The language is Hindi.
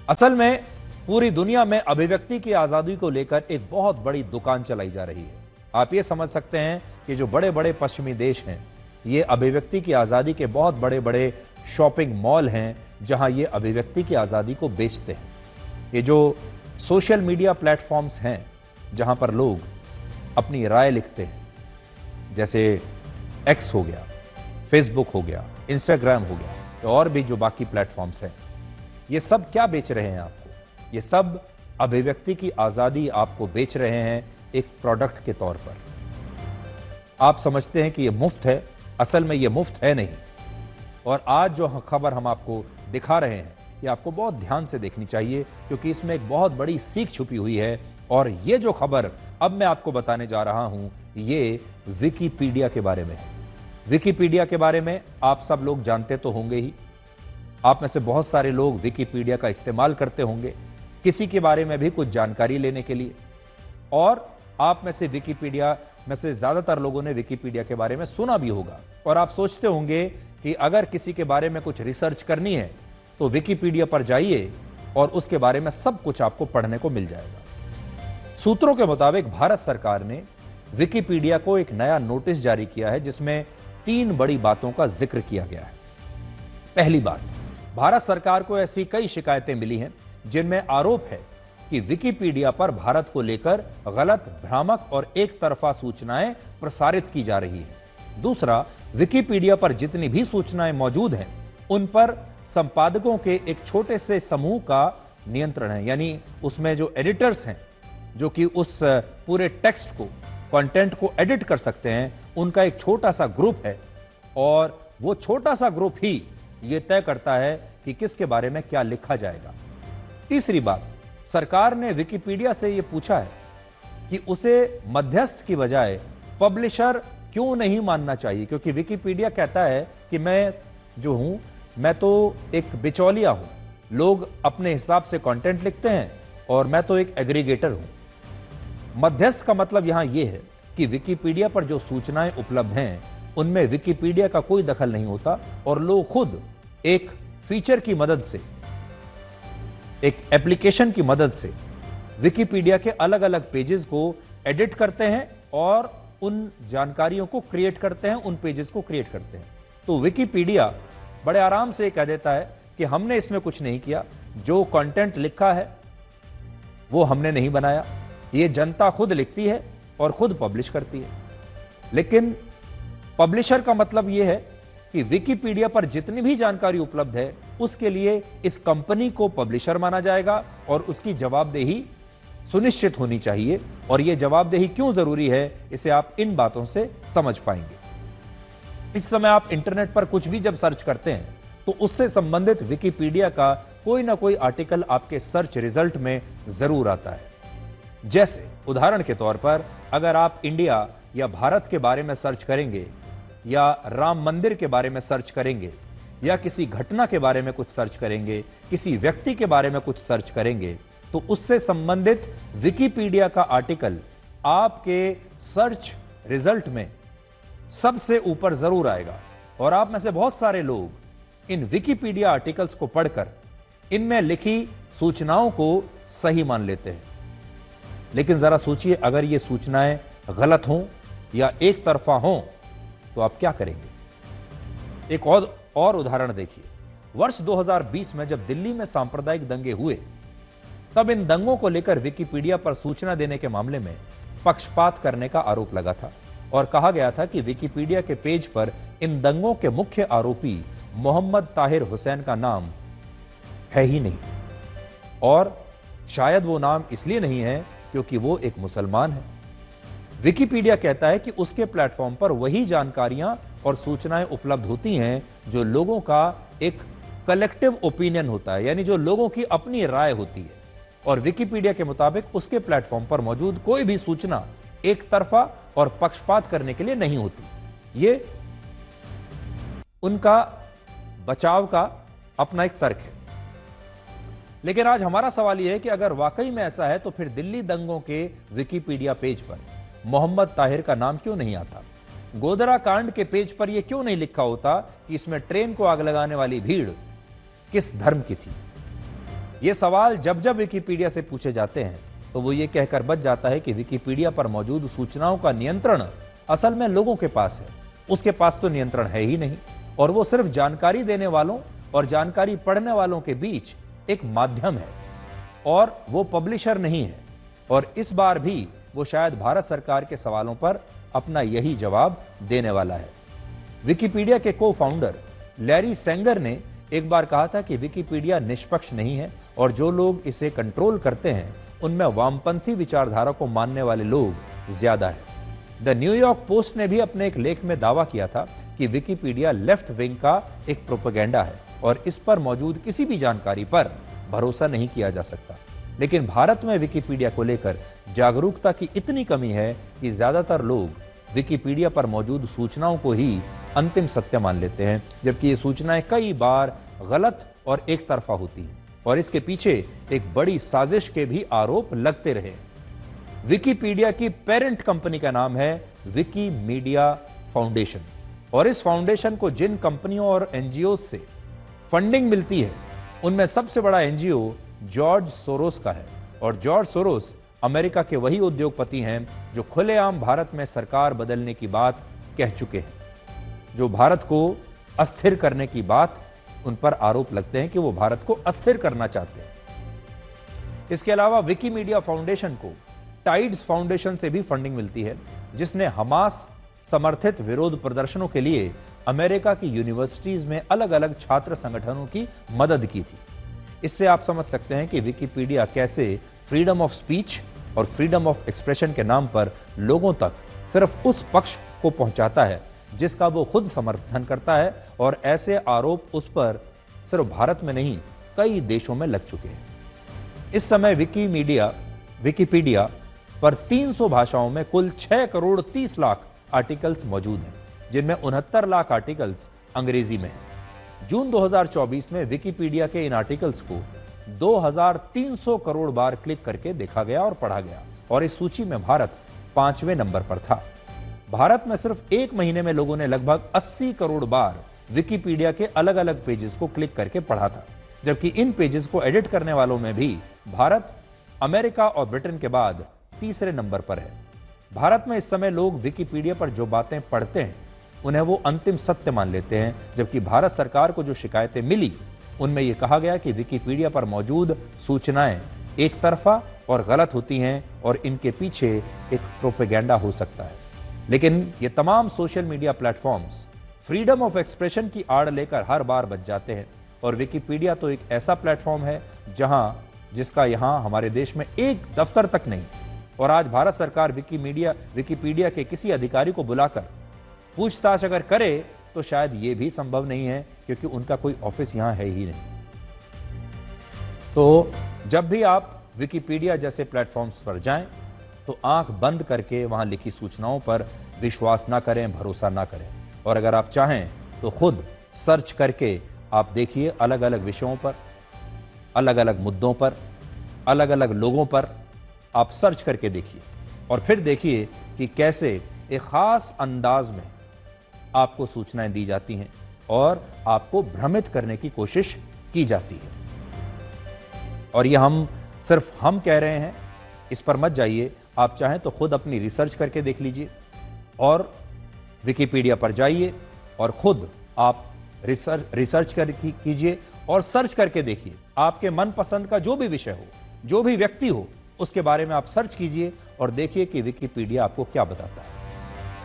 असल में पूरी दुनिया में अभिव्यक्ति की आजादी को लेकर एक बहुत बड़ी दुकान चलाई जा रही है। आप ये समझ सकते हैं कि जो बड़े बड़े पश्चिमी देश हैं, ये अभिव्यक्ति की आजादी के बहुत बड़े बड़े शॉपिंग मॉल हैं, जहां ये अभिव्यक्ति की आजादी को बेचते हैं। ये जो सोशल मीडिया प्लेटफॉर्म्स हैं, जहां पर लोग अपनी राय लिखते हैं, जैसे एक्स हो गया, फेसबुक हो गया, इंस्टाग्राम हो गया, तो और भी जो बाकी प्लेटफॉर्म्स हैं, ये सब क्या बेच रहे हैं आपको? ये सब अभिव्यक्ति की आजादी आपको बेच रहे हैं एक प्रोडक्ट के तौर पर। आप समझते हैं कि ये मुफ्त है, असल में ये मुफ्त है नहीं। और आज जो खबर हम आपको दिखा रहे हैं, ये आपको बहुत ध्यान से देखनी चाहिए, क्योंकि इसमें एक बहुत बड़ी सीख छुपी हुई है। और ये जो खबर अब मैं आपको बताने जा रहा हूं, ये विकिपीडिया के बारे में है। विकिपीडिया के बारे में आप सब लोग जानते तो होंगे ही। आप में से बहुत सारे लोग विकिपीडिया का इस्तेमाल करते होंगे किसी के बारे में भी कुछ जानकारी लेने के लिए। और आप में से विकिपीडिया में से ज्यादातर लोगों ने विकिपीडिया के बारे में सुना भी होगा। और आप सोचते होंगे कि अगर किसी के बारे में कुछ रिसर्च करनी है तो विकिपीडिया पर जाइए और उसके बारे में सब कुछ आपको पढ़ने को मिल जाएगा। सूत्रों के मुताबिक भारत सरकार ने विकिपीडिया को एक नया नोटिस जारी किया है, जिसमें 3 बड़ी बातों का जिक्र किया गया है। पहली बात, भारत सरकार को ऐसी कई शिकायतें मिली हैं जिनमें आरोप है कि विकिपीडिया पर भारत को लेकर गलत, भ्रामक और एक तरफा सूचनाएं प्रसारित की जा रही है। दूसरा, विकिपीडिया पर जितनी भी सूचनाएं मौजूद हैं, उन पर संपादकों के एक छोटे से समूह का नियंत्रण है। यानी उसमें जो एडिटर्स हैं, जो कि उस पूरे टेक्स्ट को, कंटेंट को एडिट कर सकते हैं, उनका एक छोटा सा ग्रुप है। और वो छोटा सा ग्रुप ही ये तय करता है कि किसके बारे में क्या लिखा जाएगा। तीसरी बात, सरकार ने विकिपीडिया से ये पूछा है कि उसे मध्यस्थ की बजाय पब्लिशर क्यों नहीं मानना चाहिए, क्योंकि विकिपीडिया कहता है कि मैं जो हूं, मैं तो एक बिचौलिया हूं, लोग अपने हिसाब से कंटेंट लिखते हैं और मैं तो एक एग्रीगेटर हूं। मध्यस्थ का मतलब यहां यह है कि विकिपीडिया पर जो सूचनाएं उपलब्ध हैं, उनमें विकिपीडिया का कोई दखल नहीं होता और लोग खुद एक फीचर की मदद से, एक एप्लीकेशन की मदद से विकिपीडिया के अलग अलग पेजेस को एडिट करते हैं और उन जानकारियों को क्रिएट करते हैं, उन पेजेस को क्रिएट करते हैं। तो विकिपीडिया बड़े आराम से कह देता है कि हमने इसमें कुछ नहीं किया, जो कंटेंट लिखा है वो हमने नहीं बनाया, ये जनता खुद लिखती है और खुद पब्लिश करती है। लेकिन पब्लिशर का मतलब यह है कि विकिपीडिया पर जितनी भी जानकारी उपलब्ध है, उसके लिए इस कंपनी को पब्लिशर माना जाएगा और उसकी जवाबदेही सुनिश्चित होनी चाहिए। और यह जवाबदेही क्यों जरूरी है, इसे आप इन बातों से समझ पाएंगे। इस समय आप इंटरनेट पर कुछ भी जब सर्च करते हैं, तो उससे संबंधित विकिपीडिया का कोई ना कोई आर्टिकल आपके सर्च रिजल्ट में जरूर आता है। जैसे उदाहरण के तौर पर, अगर आप इंडिया या भारत के बारे में सर्च करेंगे, या राम मंदिर के बारे में सर्च करेंगे, या किसी घटना के बारे में कुछ सर्च करेंगे, किसी व्यक्ति के बारे में कुछ सर्च करेंगे, तो उससे संबंधित विकिपीडिया का आर्टिकल आपके सर्च रिजल्ट में सबसे ऊपर जरूर आएगा। और आप में से बहुत सारे लोग इन विकिपीडिया आर्टिकल्स को पढ़कर इनमें लिखी सूचनाओं को सही मान लेते हैं। लेकिन जरा सोचिए, अगर ये सूचनाएं गलत हों या एक तरफा हों, तो आप क्या करेंगे? एक और उदाहरण देखिए। वर्ष 2020 में जब दिल्ली में सांप्रदायिक दंगे हुए, तब इन दंगों को लेकर विकिपीडिया पर सूचना देने के मामले में पक्षपात करने का आरोप लगा था और कहा गया था कि विकिपीडिया के पेज पर इन दंगों के मुख्य आरोपी मोहम्मद ताहिर हुसैन का नाम है ही नहीं। और शायद वो नाम इसलिए नहीं है क्योंकि वो एक मुसलमान है। विकिपीडिया कहता है कि उसके प्लेटफॉर्म पर वही जानकारियां और सूचनाएं उपलब्ध होती हैं जो लोगों का एक कलेक्टिव ओपिनियन होता है, यानी जो लोगों की अपनी राय होती है। और विकिपीडिया के मुताबिक उसके प्लेटफॉर्म पर मौजूद कोई भी सूचना एक तरफा और पक्षपात करने के लिए नहीं होती। ये उनका बचाव का अपना एक तर्क है। लेकिन आज हमारा सवाल यह है कि अगर वाकई में ऐसा है, तो फिर दिल्ली दंगों के विकिपीडिया पेज पर मोहम्मद ताहिर का नाम क्यों नहीं आता? गोधरा कांड के पेज पर यह क्यों नहीं लिखा होता कि इसमें ट्रेन को आग लगाने वाली भीड़ किस धर्म की थी? ये सवाल जब जब विकिपीडिया से पूछे जाते हैं तो वो ये कहकर बच जाता है कि विकिपीडिया पर मौजूद सूचनाओं का नियंत्रण असल में लोगों के पास है। उसके पास तो नियंत्रण है ही नहीं, और वो सिर्फ जानकारी देने वालों और जानकारी पढ़ने वालों के बीच एक माध्यम है, और वो पब्लिशर नहीं है। और इस बार भी वो शायद भारत सरकार के सवालों पर अपना यही जवाब देने वाला है। विकिपीडिया के को फाउंडर लैरी सेंगर ने एक बार कहा था कि विकिपीडिया निष्पक्ष नहीं है और जो लोग इसे कंट्रोल करते हैं उनमें वामपंथी विचारधारा को मानने वाले लोग ज्यादा है। द न्यूयॉर्क पोस्ट ने भी अपने एक लेख में दावा किया था कि विकिपीडिया लेफ्ट विंग का एक प्रोपेगेंडा है और इस पर मौजूद किसी भी जानकारी पर भरोसा नहीं किया जा सकता। लेकिन भारत में विकिपीडिया को लेकर जागरूकता की इतनी कमी है कि ज्यादातर लोग विकिपीडिया पर मौजूद सूचनाओं को ही अंतिम सत्य मान लेते हैं, जबकि ये सूचनाएं कई बार गलत और एक तरफा होती हैं और इसके पीछे एक बड़ी साजिश के भी आरोप लगते रहे। विकिपीडिया की पेरेंट कंपनी का नाम है विकिमीडिया फाउंडेशन, और इस फाउंडेशन को जिन कंपनियों और एनजीओ से फंडिंग मिलती है उनमें सबसे बड़ा एनजीओ जॉर्ज सोरोस का है। और जॉर्ज सोरोस अमेरिका के वही उद्योगपति हैं जो खुलेआम भारत में सरकार बदलने की बात कह चुके हैं, जो भारत को अस्थिर करने की बात उन पर आरोप लगते हैं कि वो भारत को अस्थिर करना चाहते हैं। इसके अलावा विकिमीडिया फाउंडेशन को टाइड्स फाउंडेशन से भी फंडिंग मिलती है, जिसने हमास समर्थित विरोध प्रदर्शनों के लिए अमेरिका की यूनिवर्सिटीज में अलग अलग छात्र संगठनों की मदद की थी। इससे आप समझ सकते हैं कि विकिपीडिया कैसे फ्रीडम ऑफ स्पीच और फ्रीडम ऑफ एक्सप्रेशन के नाम पर लोगों तक सिर्फ उस पक्ष को पहुंचाता है जिसका वो खुद समर्थन करता है, और ऐसे आरोप उस पर सिर्फ भारत में नहीं कई देशों में लग चुके हैं। इस समय विकिपीडिया पर 300 भाषाओं में कुल 6 करोड़ 30 लाख आर्टिकल्स मौजूद हैं, जिनमें 69 लाख आर्टिकल्स अंग्रेजी में हैं। जून 2024 में विकिपीडिया के इन आर्टिकल्स को 2300 करोड़ बार क्लिक करके देखा गया और पढ़ा गया, और इस सूची में भारत 5वें नंबर पर था। भारत में सिर्फ एक महीने में लोगों ने लगभग 80 करोड़ बार विकिपीडिया के अलग अलग पेजेस को क्लिक करके पढ़ा था, जबकि इन पेजेस को एडिट करने वालों में भी भारत अमेरिका और ब्रिटेन के बाद तीसरे नंबर पर है। भारत में इस समय लोग विकिपीडिया पर जो बातें पढ़ते हैं उन्हें वो अंतिम सत्य मान लेते हैं, जबकि भारत सरकार को जो शिकायतें मिली उनमें यह कहा गया कि विकिपीडिया पर मौजूद सूचनाएं एक तरफा और गलत होती हैं और इनके पीछे एक प्रोपेगेंडा हो सकता है। लेकिन ये तमाम social media platforms freedom of expression की आड़ लेकर हर बार बच जाते हैं, और विकिपीडिया तो एक ऐसा प्लेटफॉर्म है जिसका यहाँ हमारे देश में एक दफ्तर तक नहीं, और आज भारत सरकार विकिपीडिया के किसी अधिकारी को बुलाकर पूछताछ अगर करे तो शायद ये भी संभव नहीं है, क्योंकि उनका कोई ऑफिस यहां है ही नहीं। तो जब भी आप विकिपीडिया जैसे प्लेटफॉर्म्स पर जाएं तो आंख बंद करके वहां लिखी सूचनाओं पर विश्वास ना करें, भरोसा ना करें, और अगर आप चाहें तो खुद सर्च करके आप देखिए, अलग अलग विषयों पर, अलग अलग मुद्दों पर, अलग अलग लोगों पर आप सर्च करके देखिए, और फिर देखिए कि कैसे एक खास अंदाज में आपको सूचनाएं दी जाती हैं और आपको भ्रमित करने की कोशिश की जाती है। और ये सिर्फ हम कह रहे हैं, इस पर मत जाइए। आप चाहें तो खुद अपनी रिसर्च करके देख लीजिए, और विकिपीडिया पर जाइए और खुद आप रिसर्च कीजिए और सर्च करके देखिए। आपके मनपसंद का जो भी विषय हो, जो भी व्यक्ति हो, उसके बारे में आप सर्च कीजिए और देखिए कि विकिपीडिया आपको क्या बताता है।